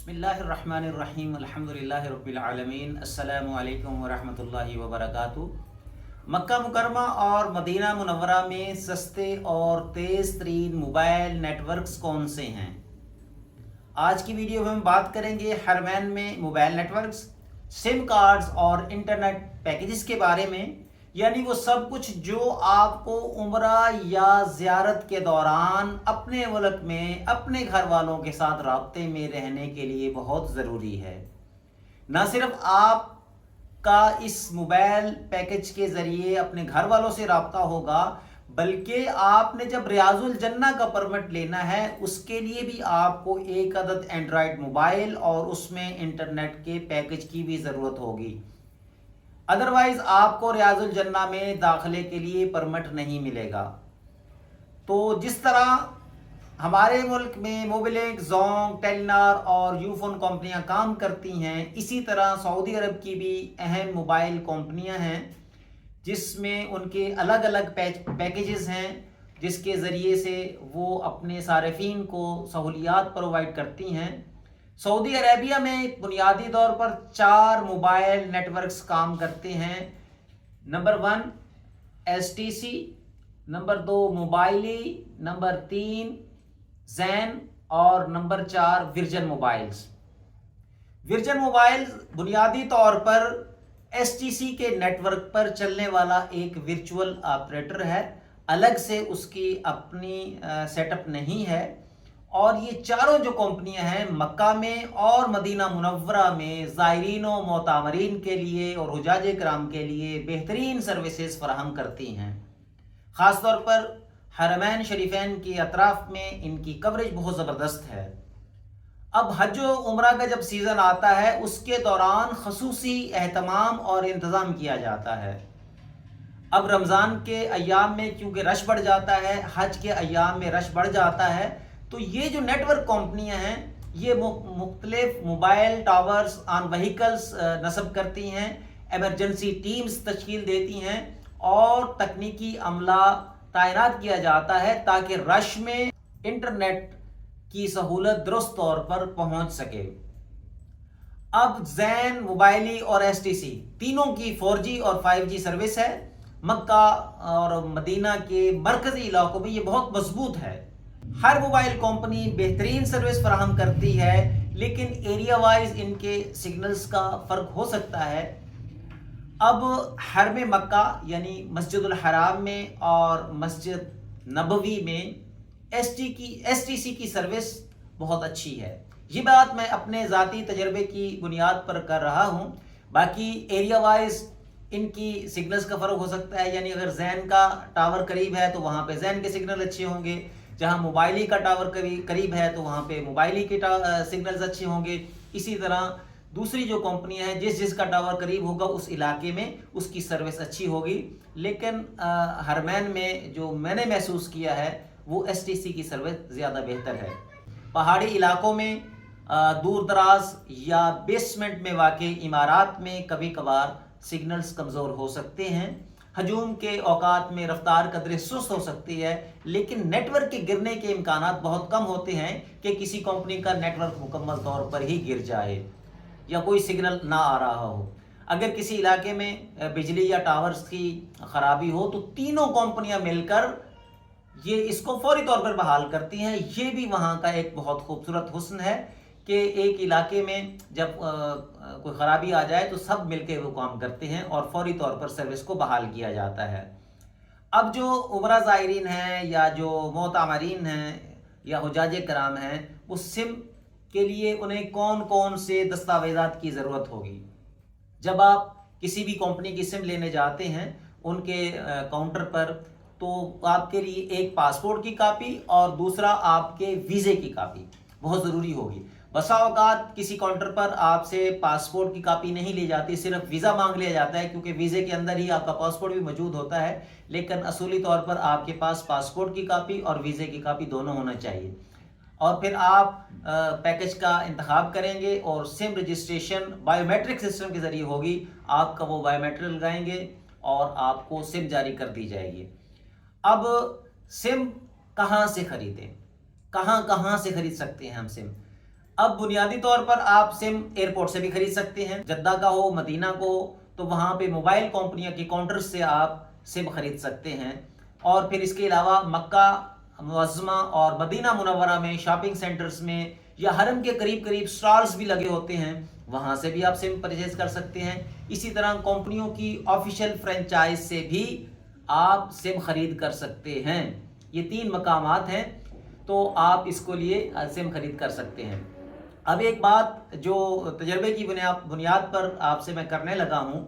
बिस्मिल्लाहिर्रहमानिर्रहीम अल्हम्दुलिल्लाहि रब्बिल आलमीन अस्सलामु अलैकुम वरहमतुल्लाहि वबरकातुहू। मक्का मुकरमा और मदीना मुनव्वरा में सस्ते और तेज़ तरीन मोबाइल नेटवर्क्स कौन से हैं? आज की वीडियो में हम बात करेंगे हरमैन में मोबाइल नेटवर्क्स, सिम कार्ड्स और इंटरनेट पैकेजेस के बारे में, यानी वो सब कुछ जो आपको उम्रा या ज़ियारत के दौरान अपने मुल्क में अपने घर वालों के साथ राब्ते में रहने के लिए बहुत ज़रूरी है। न सिर्फ आपका इस मोबाइल पैकेज के ज़रिए अपने घर वालों से राब्ता होगा, बल्कि आपने जब रियाजुल जन्ना का परमिट लेना है उसके लिए भी आपको एक अदद एंड्रॉयड मोबाइल और उसमें इंटरनेट के पैकेज की भी ज़रूरत होगी। अदरवाइज आपको रियाजुल जन्ना में दाखिले के लिए परमिट नहीं मिलेगा। तो जिस तरह हमारे मुल्क में मोबिलिक, जोंग, टेलीनॉर और यूफोन कंपनियां काम करती हैं, इसी तरह सऊदी अरब की भी अहम मोबाइल कंपनियां हैं जिसमें उनके अलग अलग पैकेजेस हैं, जिसके ज़रिए से वो अपने सार्फिन को सहूलियात प्रोवाइड करती हैं। सऊदी अरेबिया में बुनियादी तौर पर 4 मोबाइल नेटवर्क्स काम करते हैं। Number 1 STC, number 2 Mobily, number 3 Zain और number 4 Virgin mobiles. Virgin mobiles बुनियादी तौर पर STC के नेटवर्क पर चलने वाला एक वर्चुअल ऑपरेटर है, अलग से उसकी अपनी सेटअप नहीं है। और ये चारों जो कंपनियां हैं मक्का में और मदीना मुनव्वरा में ज़ायरीन व मोतामरीन के लिए और हुजाजे किराम के लिए बेहतरीन सर्विसेज फराहम करती हैं। ख़ास तौर पर हरमैन शरीफैन के अतराफ़ में इनकी कवरेज बहुत ज़बरदस्त है। अब हज व उम्रा का जब सीज़न आता है उसके दौरान खसूसी एहतमाम और इंतज़ाम किया जाता है। अब रमज़ान के अय्याम में क्योंकि रश बढ़ जाता है, हज के अय्याम में रश बढ़ जाता है, तो ये जो नेटवर्क कंपनियां हैं ये मुख्तलिफ मोबाइल टावर्स ऑन व्हीकल्स नस्ब करती हैं, एमरजेंसी टीम्स तश्कील देती हैं और तकनीकी अमला तैनात किया जाता है ताकि रश में इंटरनेट की सहूलत दुरुस्त तौर पर पहुंच सके। अब जैन, मोबाइली और STC तीनों की 4G और 5G सर्विस है। मक्का और मदीना के मरकजी इलाकों में ये बहुत मजबूत है। हर मोबाइल कंपनी बेहतरीन सर्विस फराहम करती है, लेकिन एरिया वाइज इनके सिग्नल्स का फ़र्क हो सकता है। अब हरम मक्का यानी मस्जिदुल हराम में और मस्जिद नबवी में STC की सर्विस बहुत अच्छी है। ये बात मैं अपने ज़ाती तजर्बे की बुनियाद पर कर रहा हूँ। बाकी एरिया वाइज इनकी सिग्नल्स का फ़र्क हो सकता है, यानी अगर जैन का टावर करीब है तो वहाँ पे जैन के सिग्नल अच्छे होंगे, जहाँ मोबाइली का टावर करीब है तो वहाँ पे मोबाइली के सिग्नल्स अच्छे होंगे। इसी तरह दूसरी जो कंपनियां हैं जिसका टावर करीब होगा उस इलाके में उसकी सर्विस अच्छी होगी। लेकिन हरमैन में जो मैंने महसूस किया है वो STC की सर्विस ज़्यादा बेहतर है। पहाड़ी इलाकों में दूर दराज या बेसमेंट में वाक़ई इमारात में कभी कभार सिग्नल्स कमज़ोर हो सकते हैं। हजूम के औकात में रफ्तार कदरे सुस्त हो सकती है, लेकिन नेटवर्क के गिरने के इम्कानात बहुत कम होते हैं कि किसी कंपनी का नेटवर्क मुकम्मल तौर पर ही गिर जाए या कोई सिग्नल ना आ रहा हो। अगर किसी इलाके में बिजली या टावर्स की ख़राबी हो तो तीनों कंपनियां मिलकर ये इसको फौरी तौर पर बहाल करती हैं। ये भी वहाँ का एक बहुत खूबसूरत हुस्न है कि एक इलाके में जब कोई ख़राबी आ जाए तो सब मिलके वो काम करते हैं और फौरी तौर पर सर्विस को बहाल किया जाता है। अब जो उम्रा ज़ायरीन हैं या जो मोतामरीन हैं या हुजाजे कराम हैं, वो सिम के लिए उन्हें कौन कौन से दस्तावेज़ात की ज़रूरत होगी? जब आप किसी भी कंपनी की सिम लेने जाते हैं उनके काउंटर पर, तो आपके लिए एक पासपोर्ट की कापी और दूसरा आपके वीज़े की कापी बहुत ज़रूरी होगी। बसा औकात किसी काउंटर पर आपसे पासपोर्ट की कापी नहीं ली जाती, सिर्फ वीज़ा मांग लिया जाता है, क्योंकि वीज़े के अंदर ही आपका पासपोर्ट भी मौजूद होता है। लेकिन असूली तौर पर आपके पास पासपोर्ट की कापी और वीज़े की कापी दोनों होना चाहिए। और फिर आप पैकेज का इंतखाब करेंगे और सिम रजिस्ट्रेशन बायोमेट्रिक सिस्टम के ज़रिए होगी। आपका वो बायोमेट्रिक लगाएंगे और आपको सिम जारी कर दी जाएगी। अब सिम कहाँ से ख़रीदें, कहाँ कहाँ से ख़रीद सकते हैं हम सिम? अब बुनियादी तौर पर आप सिम एयरपोर्ट से भी खरीद सकते हैं, जद्दा का हो, मदीना को हो, तो वहाँ पे मोबाइल कंपनियों के काउंटर से आप सिम खरीद सकते हैं। और फिर इसके अलावा मक्का मुअज़्ज़मा और मदीना मुनव्वरा में शॉपिंग सेंटर्स में या हरम के करीब करीब स्टॉल्स भी लगे होते हैं, वहाँ से भी आप सिम परचेज कर सकते हैं। इसी तरह कंपनियों की ऑफिशियल फ्रेंचाइज से भी आप सिम खरीद कर सकते हैं। ये 3 मकामात हैं, तो आप इसको लिए सिम खरीद कर सकते हैं। अब एक बात जो तजर्बे की बुनियाद पर आपसे मैं करने लगा हूँ,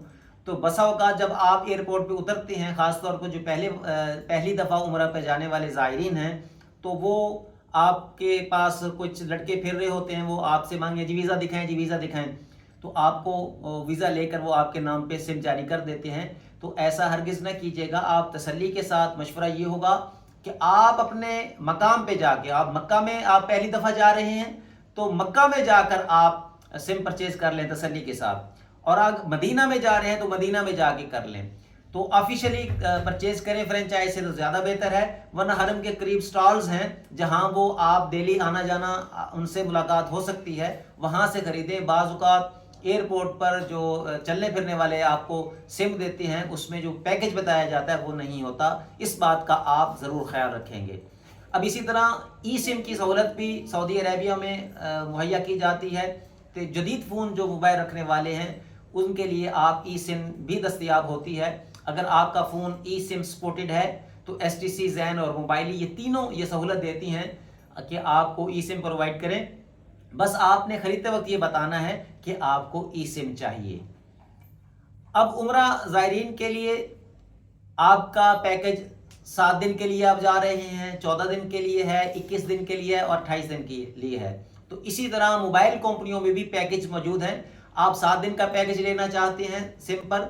तो बसा औक़ात जब आप एयरपोर्ट पे उतरते हैं, ख़ास तौर पर जो पहली दफ़ा उम्रा पे जाने वाले ज़ायरीन हैं, तो वो आपके पास कुछ लड़के फिर रहे होते हैं, वो आपसे मांगे जी वीज़ा दिखाएं, जी वीज़ा दिखाएं, तो आपको वीज़ा लेकर वो आपके नाम पे सिम जारी कर देते हैं। तो ऐसा हरगिज़ न कीजिएगा। आप तसल्ली के साथ, मशवरा ये होगा कि आप अपने मकाम पे जाके, आप मक्का में आप पहली दफ़ा जा रहे हैं तो मक्का में जाकर आप सिम परचेज़ कर लें तसल्ली के साथ, और आप मदीना में जा रहे हैं तो मदीना में जाके कर लें। तो ऑफिशियली परचेज करें फ्रेंचाइज से तो ज़्यादा बेहतर है, वरना हरम के करीब स्टॉल्स हैं जहां वो आप डेली आना जाना उनसे मुलाकात हो सकती है, वहां से खरीदें। बाज़ औक़ात एयरपोर्ट पर जो चलने फिरने वाले आपको सिम देते हैं, उसमें जो पैकेज बताया जाता है वो नहीं होता। इस बात का आप ज़रूर ख्याल रखेंगे। अब इसी तरह ई सिम की सहूलत भी सऊदी अरेबिया में मुहैया की जाती है। तो जदीद फ़ोन जो मोबाइल रखने वाले हैं उनके लिए आप ई सिम भी दस्तयाब होती है। अगर आपका फ़ोन ई सिम सपोर्टेड है तो STC, ज़ैन और मोबाइली ये तीनों ये सहूलत देती हैं कि आपको ई सिम प्रोवाइड करें। बस आपने ख़रीदते वक्त ये बताना है कि आपको ई सिम चाहिए। अब उम्रा ज़ायरीन के लिए आपका पैकेज 7 दिन के लिए आप जा रहे हैं, 14 दिन के लिए है, 21 दिन के लिए है और 28 दिन के लिए है। तो इसी तरह मोबाइल कंपनियों में भी पैकेज मौजूद हैं। आप 7 दिन का पैकेज लेना चाहते हैं सिम पर,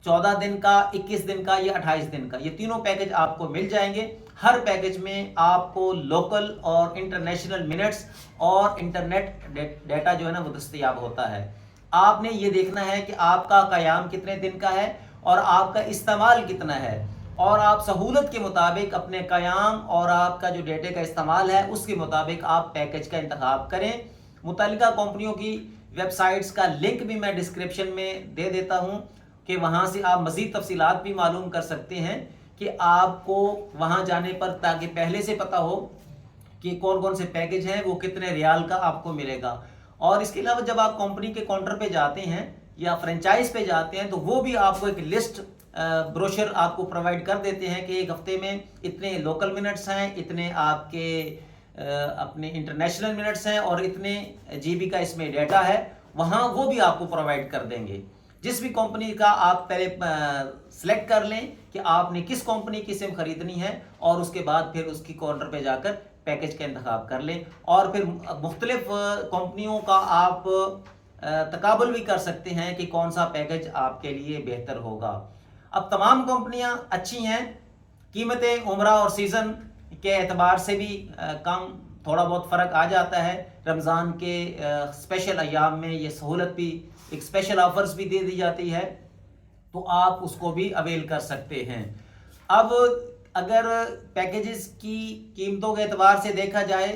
14 दिन का, 21 दिन का या 28 दिन का, ये तीनों पैकेज आपको मिल जाएंगे। हर पैकेज में आपको लोकल और इंटरनेशनल मिनट्स और इंटरनेट डेटा जो है ना वो दस्तयाब होता है। आपने ये देखना है कि आपका क़याम कितने दिन का है और आपका इस्तेमाल कितना है, और आप सहूलत के मुताबिक अपने क़याम और आपका जो डेटे का इस्तेमाल है उसके मुताबिक आप पैकेज का इंतखाब करें। मुतल्लिका कंपनियों की वेबसाइट्स का लिंक भी मैं डिस्क्रिप्शन में दे देता हूं कि वहां से आप मज़ीद तफसीलात भी मालूम कर सकते हैं कि आपको वहां जाने पर, ताकि पहले से पता हो कि कौन कौन से पैकेज हैं, वो कितने रियाल का आपको मिलेगा। और इसके अलावा जब आप कंपनी के काउंटर पे जाते हैं या फ्रेंचाइज पे जाते हैं तो वो भी आपको एक लिस्ट ब्रोशर आपको प्रोवाइड कर देते हैं कि एक हफ्ते में इतने लोकल मिनट्स हैं, इतने आपके अपने इंटरनेशनल मिनट्स हैं और इतने GB का इसमें डेटा है। वहाँ वो भी आपको प्रोवाइड कर देंगे। जिस भी कंपनी का आप पहले सेलेक्ट कर लें कि आपने किस कंपनी की सिम खरीदनी है, और उसके बाद फिर उसकी काउंटर पे जाकर पैकेज का इंतखाब कर लें, और फिर मुख्तलिफ कंपनियों का आप तकाबुल भी कर सकते हैं कि कौन सा पैकेज आपके लिए बेहतर होगा। अब तमाम कंपनियां अच्छी हैं, कीमतें उम्रा और सीज़न के एतबार से भी कम थोड़ा बहुत फ़र्क आ जाता है। रमज़ान के स्पेशल अयाम में ये सहूलत भी, एक स्पेशल ऑफर्स भी दे दी जाती है, तो आप उसको भी अवेल कर सकते हैं। अब अगर पैकेजेस की कीमतों के एतबार से देखा जाए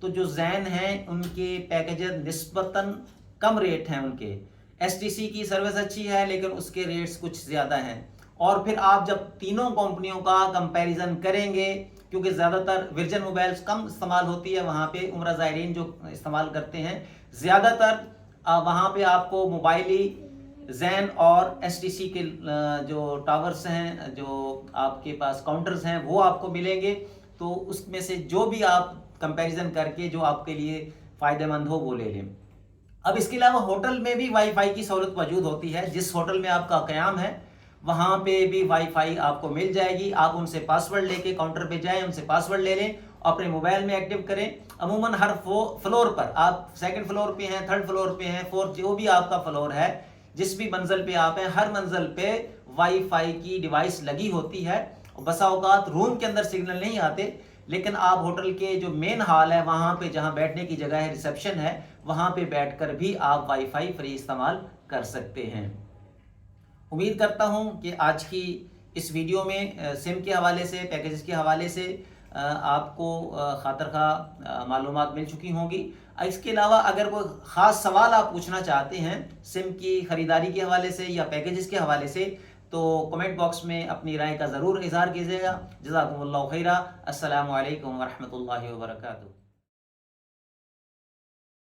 तो जो ज़ैन हैं उनके पैकेजेस निस्बतन कम रेट हैं उनके। STC की सर्विस अच्छी है लेकिन उसके रेट्स कुछ ज़्यादा हैं। और फिर आप जब तीनों कंपनियों का कंपैरिजन करेंगे, क्योंकि ज़्यादातर वर्जिन मोबाइल्स कम इस्तेमाल होती है वहाँ पे, उम्रा ज़ायरीन जो इस्तेमाल करते हैं ज़्यादातर, वहाँ पे आपको मोबाइली, ज़ैन और STC के जो टावर्स हैं, जो आपके पास काउंटर्स हैं, वो आपको मिलेंगे। तो उसमें से जो भी आप कंपैरिजन करके जो आपके लिए फ़ायदेमंद हो वो ले लें। अब इसके अलावा होटल में भी वाईफाई की सहूलत मौजूद होती है। जिस होटल में आपका क़याम है वहाँ पे भी वाईफाई आपको मिल जाएगी। आप उनसे पासवर्ड लेके काउंटर पे जाएं, उनसे पासवर्ड ले लें, अपने मोबाइल में एक्टिव करें। अमूमन हर फ्लोर पर, आप 2nd फ्लोर पे हैं, 3rd फ्लोर पे हैं, 4th, जो भी आपका फ्लोर है, जिस भी मंजिल पे आप हैं, हर मंजिल पे वाईफाई की डिवाइस लगी होती है। बसा औकात रूम के अंदर सिग्नल नहीं आते, लेकिन आप होटल के जो मेन हॉल है वहाँ पे, जहाँ बैठने की जगह है, रिसेप्शन है, वहाँ पे बैठकर भी आप वाईफाई फ्री इस्तेमाल कर सकते हैं। उम्मीद करता हूँ कि आज की इस वीडियो में सिम के हवाले से, पैकेजेस के हवाले से آپ کو خاطر خواہ معلومات مل چکی ہوں گی۔ اس کے علاوہ اگر کوئی خاص سوال آپ پوچھنا چاہتے ہیں سم کی خریداری کے حوالے سے یا پیکیجز کے حوالے سے تو کمنٹ باکس میں اپنی رائے کا ضرور اظہار کیجیے گا۔ جزاکم اللہ خیرہ۔ السلام علیکم ورحمۃ اللہ وبرکاتہ۔